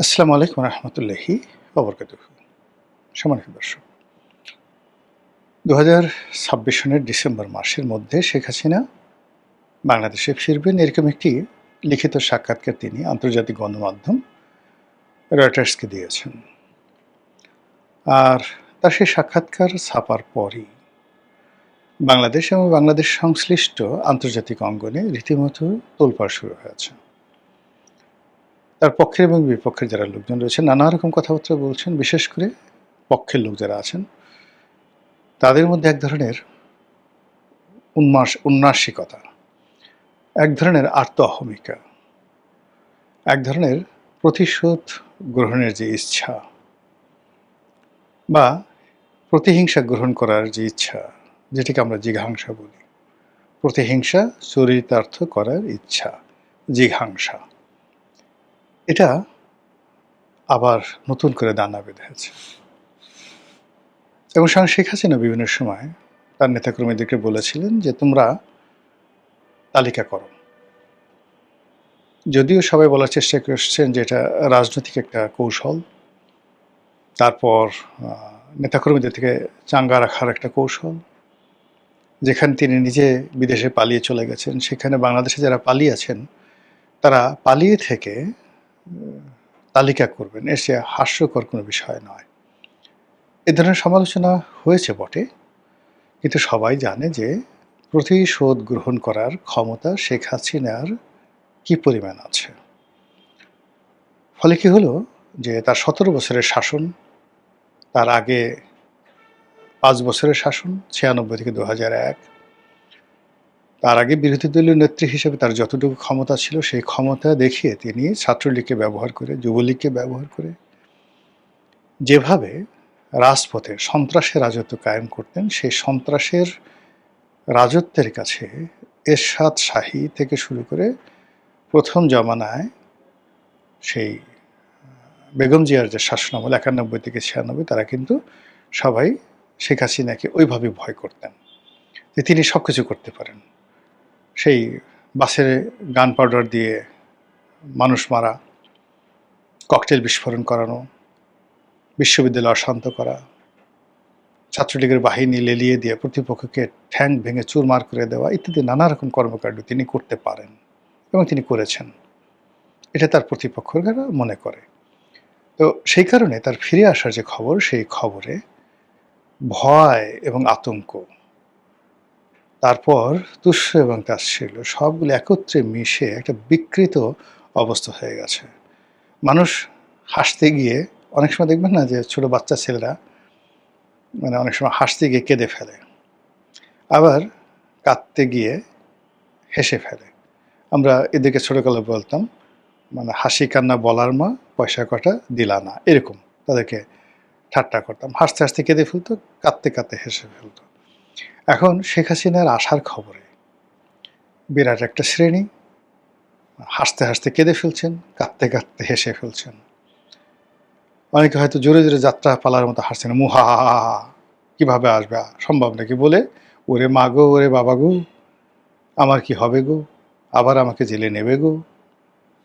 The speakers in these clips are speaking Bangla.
আসসালামু আলাইকুম রহমতুল্লাহি ওবরকাতুহু। সম্মানিত দর্শক, ২০২৬ সনের ডিসেম্বর মাসের মধ্যে শেখ হাসিনা বাংলাদেশে ফিরবেন, এরকম একটি লিখিত সাক্ষাৎকার তিনি আন্তর্জাতিক গণমাধ্যম রয়টার্সকে দিয়েছেন। আর তার সেই সাক্ষাৎকার ছাপার পরই বাংলাদেশ এবং বাংলাদেশ সংশ্লিষ্ট আন্তর্জাতিক অঙ্গনে রীতিমতো তোলপাড় শুরু হয়েছে। তার পক্ষের এবং বিপক্ষের যারা লোকজন রয়েছেন নানা রকম কথাবার্তা বলছেন। বিশেষ করে পক্ষের লোক যারা আছেন তাদের মধ্যে এক ধরনের উন্নাসিকতা, এক ধরনের আত্ম-অহমিকা, এক ধরনের প্রতিশোধ গ্রহণের যে ইচ্ছা বা প্রতিহিংসা গ্রহণ করার যে ইচ্ছা, যেটাকে আমরা জিঘাংসা বলি। প্রতিহিংসা চরিতার্থ করার ইচ্ছা, জিঘাংসা। এটা আবার নতুন করে দানা বেঁধেছে। এবং শেখ হাসিনা বিভিন্ন সময় তার নেতাকর্মীদেরকে বলেছিলেন যে তোমরা তালিকা করো। যদিও সবাই বলার চেষ্টা করছেন যে এটা রাজনৈতিক একটা কৌশল, তারপর নেতাকর্মীদের থেকে চাঙ্গা রাখার একটা কৌশল। যেখানে তিনি নিজে বিদেশে পালিয়ে চলে গেছেন, সেখানে বাংলাদেশে যারা পালিয়ে আছেন তারা পালিয়ে থেকে তালিকা করবেন, এর চেয়ে হাস্যকর কোনো বিষয় নয়। এ ধরনের সমালোচনা হয়েছে বটে, কিন্তু সবাই জানে যে প্রতিশোধ গ্রহণ করার ক্ষমতা শেখ হাসিনার কি পরিমাণ আছে। ফলে কি হলো যে তার ১৭ বছরের শাসন, তার আগে ৫ বছরের শাসন ৯৬ থেকে ২০০১, তার আগে বিরোধী দলীয় নেত্রী হিসেবে তার যতটুকু ক্ষমতা ছিল সেই ক্ষমতা দেখিয়ে তিনি ছাত্রলীগকে ব্যবহার করে, যুবলীগকে ব্যবহার করে যেভাবে রাজপথে সন্ত্রাসের রাজত্ব কায়েম করতেন, সেই সন্ত্রাসের রাজত্বের কাছে এরশাদ শাহী থেকে শুরু করে প্রথম জমানায় সেই বেগম জিয়ার যে শাসনামল ৯১ থেকে ৯৬, তারা কিন্তু সবাই শেখ হাসিনাকে ওইভাবে ভয় করতেন যে তিনি সব কিছু করতে পারেন। সেই বাসে গান পাউডার দিয়ে মানুষ মারা, ককটেল বিস্ফোরণ করানো, বিশ্ববিদ্যালয় অশান্ত করা, ছাত্রলীগের বাহিনী লেলিয়ে দিয়ে প্রতিপক্ষকে ঠ্যাং ভেঙে চুরমার করে দেওয়া ইত্যাদি নানা রকম কর্মকাণ্ড তিনি করতে পারেন এবং তিনি করেছেন। এটা তার প্রতিপক্ষরা মনে করে। তো সেই কারণে তার ফিরে আসার যে খবর, সেই খবরে ভয় এবং আতঙ্ক, তারপর তুষ্য এবং তাচ্ছিল্য সবগুলো একত্রে মিশে একটা বিকৃত অবস্থা হয়ে গেছে। মানুষ হাসতে গিয়ে অনেক সময় দেখবেন না যে ছোট বাচ্চা ছেলেরা মানে অনেক সময় হাসতে গিয়ে কেঁদে ফেলে, আবার কাঁদতে গিয়ে হেসে ফেলে। আমরা এদেরকে ছোটকালে বলতাম মানে হাসি কান্না বলার মা, পয়সা কটা দিলা না, এরকম তাদেরকে ঠাট্টা করতাম। হাসতে হাসতে কেঁদে ফেলতো, কাঁদতে কাঁদতে হেসে ফেলতো। এখন শেখ হাসিনার আসার খবরে বিরাট একটা শ্রেণী হাসতে হাসতে কেঁদে ফেলছেন, কাঁদতে কাঁদতে হেসে ফেলছেন। অনেকে হয়তো জোরে জোরে যাত্রা পালার মতো হাসছেন, মুহা কিভাবে আসবে, সম্ভব নাকি বলে, ওরে মা গো, ওরে বাবা গো, আমার কি হবে গো, আবার আমাকে জেলে নেবে গো,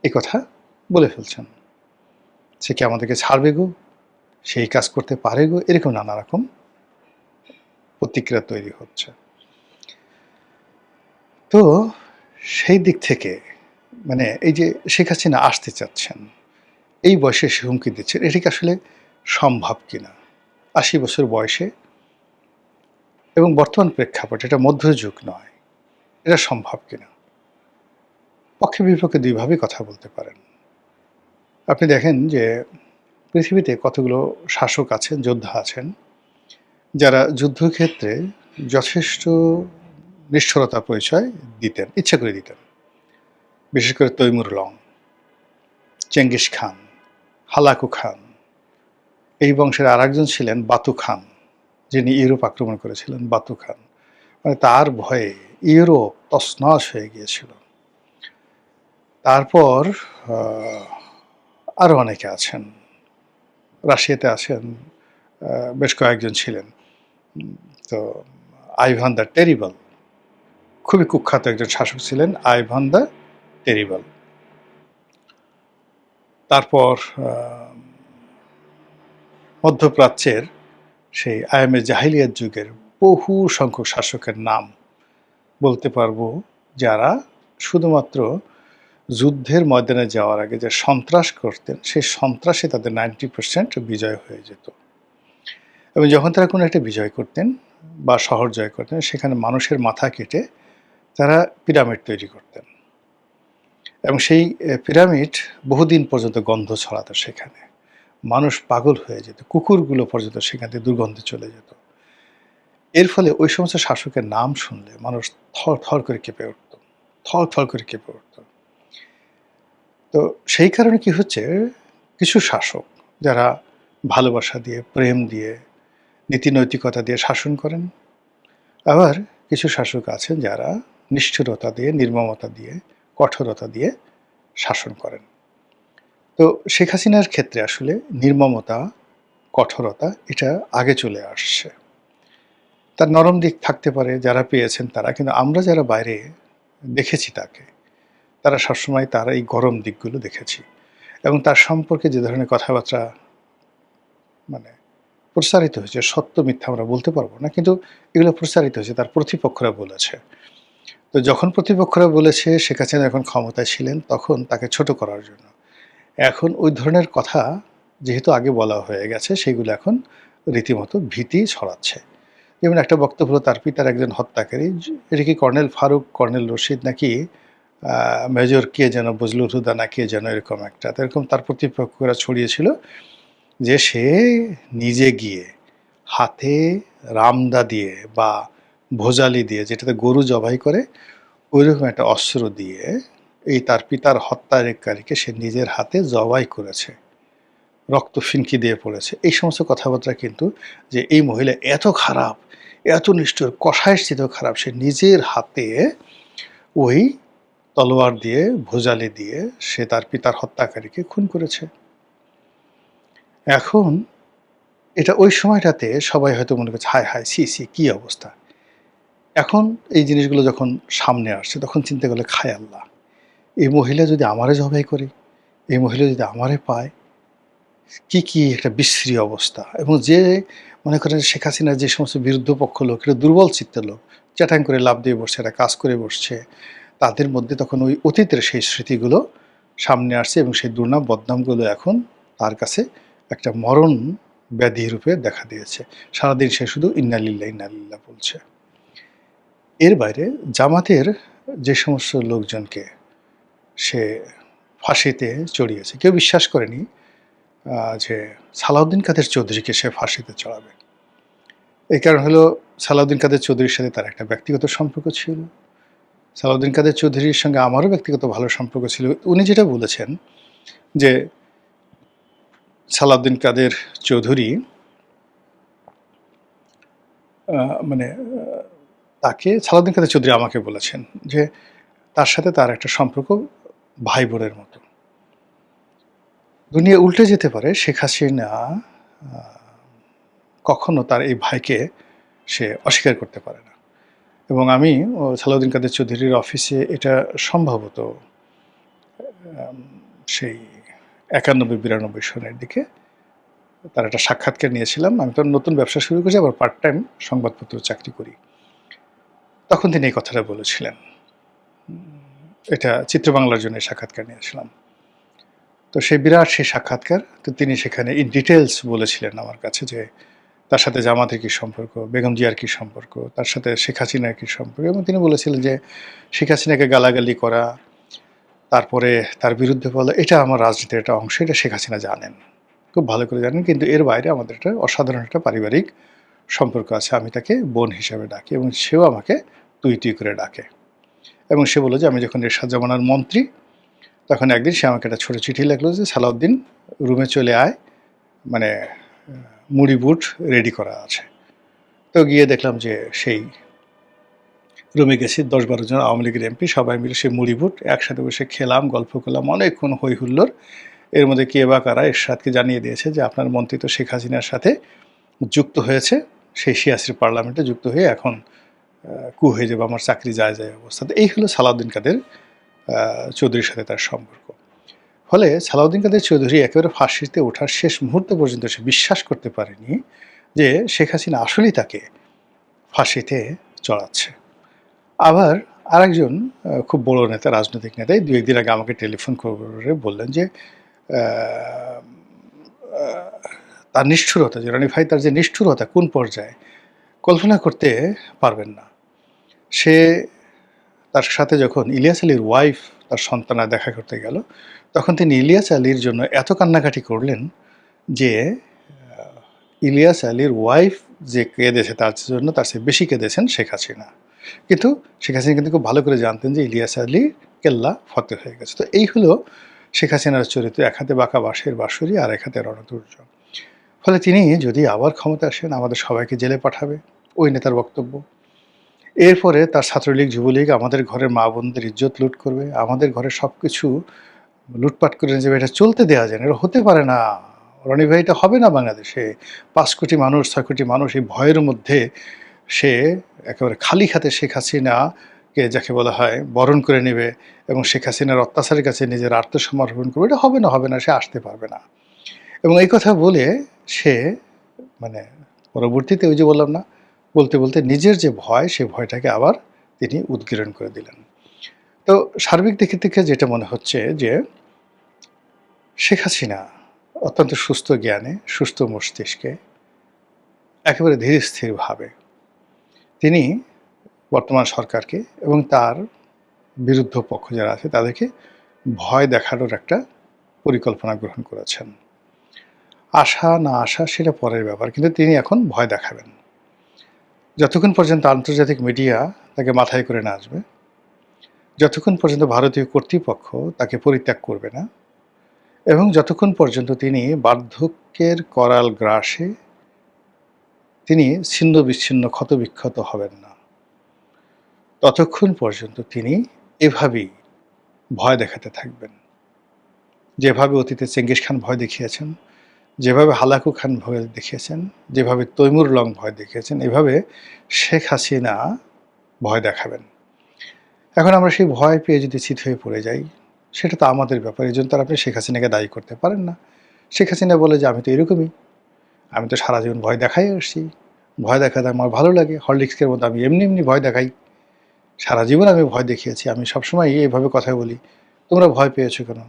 এই কথা বলে ফেলছেন। সে কি আমাদেরকে ছাড়বে গো, সেই কাজ করতে পারে গো, এরকম নানা রকম প্রতিক্রিয়া তৈরি হচ্ছে। তো সেই দিক থেকে মানে এই যে শেখ হাসিনা আসতে চাচ্ছেন, এই বয়সে সে হুমকি দিচ্ছেন, এটা কি আসলে সম্ভব কিনা? ৮০ বছর বয়সে এবং বর্তমান প্রেক্ষাপটে এটা মধ্যযুগ নয়, এটা সম্ভব কিনা? পক্ষে বিপক্ষে দুইভাবেই কথা বলতে পারেন। আপনি দেখেন যে পৃথিবীতে কতগুলো শাসক আছেন, যোদ্ধা আছেন, যারা যুদ্ধক্ষেত্রে যথেষ্ট নিষ্ঠুরতা পরিচয় দিতেন, ইচ্ছা করে দিতেন। বিশেষ করে Timur Lang, Genghis Khan, Hulagu Khan. এই বংশের আরেকজন ছিলেন বাতু খান, যিনি ইউরোপ আক্রমণ করেছিলেন, বাতু খান। মানে তার ভয়ে ইউরোপ তছনছ হয়ে গিয়েছিল। তারপর আরও অনেকে আছেন, রাশিয়াতে আছেন, বেশ কয়েকজন ছিলেন। তো আইভান দ্য টেরিবল, খুবই কুখ্যাত একজন শাসক ছিলেন আইভান দ্য টেরিবল। তারপর মধ্যপ্রাচ্যের সেই আয়ামে জাহিলিয়াত যুগের বহু সংখ্যক শাসকের নাম বলতে পারবো, যারা শুধুমাত্র যুদ্ধের ময়দানে যাওয়ার আগে যে সন্ত্রাস করতেন, সেই সন্ত্রাসে তাদের 90% বিজয় হয়ে যেত। এবং যখন তারা কোনো একটা বিজয় করতেন বা শহর জয় করতেন, সেখানে মানুষের মাথা কেটে তারা পিরামিড তৈরি করতেন, এবং সেই পিরামিড বহুদিন পর্যন্ত গন্ধ ছড়াতো সেখানে। মানুষ পাগল হয়ে যেত, কুকুরগুলো পর্যন্ত সেখান থেকে দুর্গন্ধে চলে যেত। এর ফলে ওই সমস্ত শাসকের নাম শুনলে মানুষ থর থর করে কেঁপে উঠত, থর থর করে কেঁপে উঠত। তো সেই কারণে কি হচ্ছে, কিছু শাসক যারা ভালোবাসা দিয়ে, প্রেম দিয়ে, নীতি নৈতিকতা দিয়ে শাসন করেন, আবার কিছু শাসক আছেন যারা নিষ্ঠুরতা দিয়ে, নির্মমতা দিয়ে, কঠোরতা দিয়ে শাসন করেন। তো শেখ হাসিনার ক্ষেত্রে আসলে নির্মমতা, কঠোরতা এটা আগে চলে আসছে। তার নরম দিক থাকতে পারে, যারা পেয়েছেন তারা, কিন্তু আমরা যারা বাইরে দেখেছি তাকে, তারা সবসময় তার এই গরম দিকগুলো দেখেছি। এবং তার সম্পর্কে যে ধরনের কথাবার্তা মানে প্রচারিত হয়েছে, সত্য মিথ্যা আমরা বলতে পারবো না, কিন্তু এগুলো প্রচারিত হয়েছে, তার প্রতিপক্ষরা বলেছে। তো যখন প্রতিপক্ষরা বলেছে শেখ হাসিনা যখন ক্ষমতায় ছিলেন, তখন তাকে ছোট করার জন্য। এখন ওই ধরনের কথা যেহেতু আগে বলা হয়ে গেছে, সেগুলো এখন রীতিমতো ভীতি ছড়াচ্ছে। যেমন একটা বক্তব্য হলো তার পিতার একজন হত্যাকারী, এটা কি কর্নেল ফারুক, কর্নেল রশিদ, নাকি মেজর কে যেন, বজলুল হুদা না কে যেন, এরকম একটা, এরকম তার প্রতিপক্ষরা ছড়িয়েছিল যে সে নিজে গিয়ে হাতে রামদা দিয়ে বা ভোজালি দিয়ে, যেটাতে গরু জবাই করে, ওইরকম একটা অস্ত্র দিয়ে এই তার পিতার হত্যাকারীকে সে নিজের হাতে জবাই করেছে, রক্ত ফিনকি দিয়ে পড়েছে। এই সমস্ত কথাবার্তা কিন্তু, যে এই মহিলা এত খারাপ, এত নিষ্ঠুর, কষায়ের চেয়েও খারাপ, সে নিজের হাতে ওই তলোয়ার দিয়ে, ভোজালি দিয়ে সে তার পিতার হত্যাকারীকে খুন করেছে। এখন এটা ওই সময়টাতে সবাই হয়তো মনে করছে হায় হায়, সি সি, কী অবস্থা। এখন এই জিনিসগুলো যখন সামনে আসছে, তখন চিন্তা করলে খায় আল্লাহ, এই মহিলা যদি আমারে জবাই করে, এই মহিলা যদি আমারে পায়, কি একটা বিশ্রী অবস্থা। এবং যে মনে করেন শেখ হাসিনার যে সমস্ত বিরুদ্ধ পক্ষ লোক, এটা দুর্বল চিত্তের লোক, চ্যাটাং করে লাভ দিয়ে বসছে, একটা কাজ করে বসছে, তাদের মধ্যে তখন ওই অতীতের সেই স্মৃতিগুলো সামনে আসছে, এবং সেই দুর্নাম বদনামগুলো এখন তার কাছে একটা মরণ ব্যাধি রূপে দেখা দিয়েছে। সারাদিন সে শুধু ইন্নালিল্লাহ ইন্নালিল্লাহ বলছে। এর বাইরে জামাতের যে সমস্ত লোকজনকে সে ফাঁসিতে চড়িয়েছে, কেউ বিশ্বাস করেনি যে সালাউদ্দিন কাদের চৌধুরীকে সে ফাঁসিতে চড়াবে। এই কারণ হলো, সালাউদ্দিন কাদের চৌধুরীর সাথে তার একটা ব্যক্তিগত সম্পর্ক ছিল। সালাউদ্দিন কাদের চৌধুরীর সঙ্গে আমারও ব্যক্তিগত ভালো সম্পর্ক ছিল। উনি যেটা বলেছেন যে সালাউদ্দিন কাদের চৌধুরী মানে তাকে, সালাউদ্দিন কাদের চৌধুরী আমাকে বলেছেন যে তার সাথে তার একটা সম্পর্ক ভাই বোনের মতো। দুনিয়া উল্টে যেতে পারে, শেখ হাসিনা কখনো তার এই ভাইকে সে অস্বীকার করতে পারে না। এবং আমি সালাউদ্দিন কাদের চৌধুরীর অফিসে, এটা সম্ভবত সেই 91-92 সনের দিকে তার একটা সাক্ষাৎকার নিয়েছিলাম। আমি তো নতুন ব্যবসা শুরু করেছি, আবার পার্ট টাইম সংবাদপত্র চাকরি করি। তখন তিনি এই কথাটা বলেছিলেন। এটা চিত্রবাংলার জন্য সাক্ষাৎকার নিয়েছিলাম। তো সেই বিরাট সেই সাক্ষাৎকার, তো তিনি সেখানে ইন ডিটেলস বলেছিলেন আমার কাছে যে তার সাথে জামাতের কী সম্পর্ক, বেগম জিয়ার কী সম্পর্ক, তার সাথে শেখ হাসিনার কী সম্পর্ক। এবং তিনি বলেছিলেন যে শেখ হাসিনাকে গালাগালি করা, তারপরে তার বিরুদ্ধে বলা, এটা আমার রাজনীতির একটা অংশ, এটা শেখ হাসিনা জানেন, খুব ভালো করে জানেন। কিন্তু এর বাইরে আমাদের একটা অসাধারণ একটা পারিবারিক সম্পর্ক আছে, আমি তাকে বোন হিসাবে ডাকি, এবং সেও আমাকে তুই তুই করে ডাকে। এবং সে বলল যে আমি যখন এরশাদ জামানার মন্ত্রী, তখন একদিন সে আমাকে একটা ছোটো চিঠি লিখলো যে সালাউদ্দিন রুমে চলে আয়, মানে মুড়ি বুট রেডি করা আছে। তো গিয়ে দেখলাম যে সেই রুমে গেছি, 10-12 জন আওয়ামী লীগের এমপি, সবাই মিলে সেই মুড়ি বুট একসাথে বসে খেলাম, গল্প করলাম, অনেকক্ষণ হই হুল্লোড়। এর মধ্যে কে বা কারা এরশাদকে জানিয়ে দিয়েছে যে আপনার মন্ত্রী তো শেখ হাসিনার সাথে যুক্ত হয়েছে, সেই 86 পার্লামেন্টে যুক্ত হয়ে এখন কু হয়ে যাবে, আমার চাকরি যায় যায় অবস্থা। তো এই হলো সালাউদ্দিন কাদের চৌধুরীর সাথে তার সম্পর্ক। ফলে সালাউদ্দিন কাদের চৌধুরী একেবারে ফাঁসিতে ওঠার শেষ মুহূর্ত পর্যন্ত সে বিশ্বাস করতে পারেনি যে শেখ হাসিনা আসলেই তাকে ফাঁসিতে চড়াচ্ছে। আবার আরেকজন খুব বড় নেতা, রাজনৈতিক নেতা, এই ২-১ দিন আগে আমাকে টেলিফোন করে বললেন যে আ আ তার নিষ্ঠুরতা, যে রনি ভাই তার যে নিষ্ঠুরতা কোন পর্যায়ে কল্পনা করতে পারবেন না। সে তার সাথে যখন ইলিয়াস আলীর ওয়াইফ তার সন্তানের দেখা করতে গেল, তখন তিনি ইলিয়াস আলীর জন্য এত কান্নাকাটি করলেন যে আ ইলিয়াস আলীর ওয়াইফ যে কেঁদেছে তার জন্য তার চেয়ে বেশি কেঁদেছেন শেখ হাসিনা। কিন্তু শেখ হাসিনা কিন্তু খুব ভালো করে জানতেন যে ইলিয়াস আলী কেল্লা ফতেহ হয়ে গেছে। তো এই হলো শেখ হাসিনার চরিত্র। এক হাতে বাঁকা বাঁশের বাঁশুরি আর এক হাতে রণতুর্য। ফলে তিনি যদি আবার ক্ষমতায় আসেন আমাদের সবাইকে জেলে পাঠাবে, ওই নেতার বক্তব্য। এরপরে তার ছাত্রলীগ, যুবলীগ আমাদের ঘরের মা-বোনদের ইজ্জত লুট করবে, আমাদের ঘরের সবকিছু লুটপাট করে নিয়ে যাবে। এটা চলতে দেয়া যায় না, এটা হতে পারে না। রনি ভাই, এটা হবে না বাংলাদেশে। ৫ কোটি মানুষ, ৬ কোটি মানুষ এই ভয়ের মধ্যে সে একেবারে খালি হাতে শেখ হাসিনাকে, যাকে বলা হয়, বরণ করে নেবে এবং শেখ হাসিনার অত্যাচারের কাছে নিজের আত্মসমর্পণ করবে। এটা হবে না, হবে না, সে আসতে পারবে না। এবং এই কথা বলে সে মানে পরবর্তীতে ওই যে বললাম না, বলতে, বলতে নিজের যে ভয়, সে ভয়টাকে আবার তিনি উদগীরণ করে দিলেন। তো সার্বিক দিকে থেকে যেটা মনে হচ্ছে যে শেখ হাসিনা অত্যন্ত সুস্থ জ্ঞানে, সুস্থ মস্তিষ্কে, একেবারে ধীরস্থিরভাবে তিনি বর্তমান সরকারকে এবং তার বিরুদ্ধ পক্ষ যারা আছে তাদেরকে ভয় দেখানোর একটা পরিকল্পনা গ্রহণ করেছেন। আসা না আসা সেটা পরের ব্যাপার। কিন্তু তিনি এখন ভয় দেখাবেন। যতক্ষণ পর্যন্ত আন্তর্জাতিক মিডিয়া তাকে মাথায় করে না আসবে, যতক্ষণ পর্যন্ত ভারতীয় কর্তৃপক্ষ তাকে পরিত্যাগ করবে না এবং যতক্ষণ পর্যন্ত তিনি বার্ধক্যের করাল গ্রাসে তিনি ছিন্ন বিচ্ছিন্ন ক্ষতবিক্ষত হবেন না, ততক্ষণ পর্যন্ত তিনি এভাবেই ভয় দেখাতে থাকবেন। যেভাবে অতীতে চেঙ্গিস খান ভয় দেখিয়েছেন, যেভাবে হালাকু খান ভয় দেখিয়েছেন, যেভাবে তৈমুর লং ভয় দেখিয়েছেন, এভাবে শেখ হাসিনা ভয় দেখাবেন। এখন আমরা সেই ভয় পেয়ে যদি চিত হয়ে পড়ে যাই, সেটা তো আমাদের ব্যাপার। এজন্য তো আর আপনি শেখ হাসিনাকে দায়ী করতে পারেন না। শেখ হাসিনা বলে যে, আমি তো এরকমই। আমি তো সারা জীবন ভয় দেখাই আসছি। ভয় দেখাতে আমার ভালো লাগে। হরলিক্সের মতো আমি এমনি, এমনি ভয় দেখাই। সারা জীবন আমি ভয় দেখিয়েছি। আমি সবসময়ই এভাবে কথা বলি। তোমরা ভয় পেয়েছো কেন?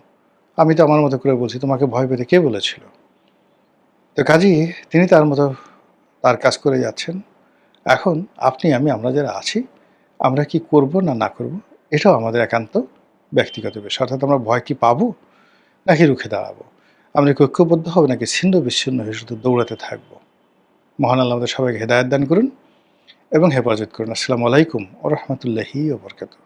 আমি তো আমার মতো করে বলছি, তোমাকে ভয় পেতে কে বলেছিল? তো কাজেই তিনি তার মতো তার কাজ করে যাচ্ছেন। এখন আপনি, আমি, আমরা যারা আছি, আমরা কি করব না না করব, এটাও আমাদের একান্ত ব্যক্তিগত বিষয়। অর্থাৎ আমরা ভয় কি পাবো নাকি রুখে দাঁড়াবো? আমরা কি ঐক্যবদ্ধ হব নাকি ছিন্ন বিচ্ছিন্ন হয়ে শুধু দৌড়াতে থাকবো? মহান আল্লাহ আমাদের সবাইকে হেদায়েত দান করুন এবং হেফাজত করুন। আসসালামু আলাইকুম ওয়া রাহমাতুল্লাহি ওয়া বারাকাতুহু।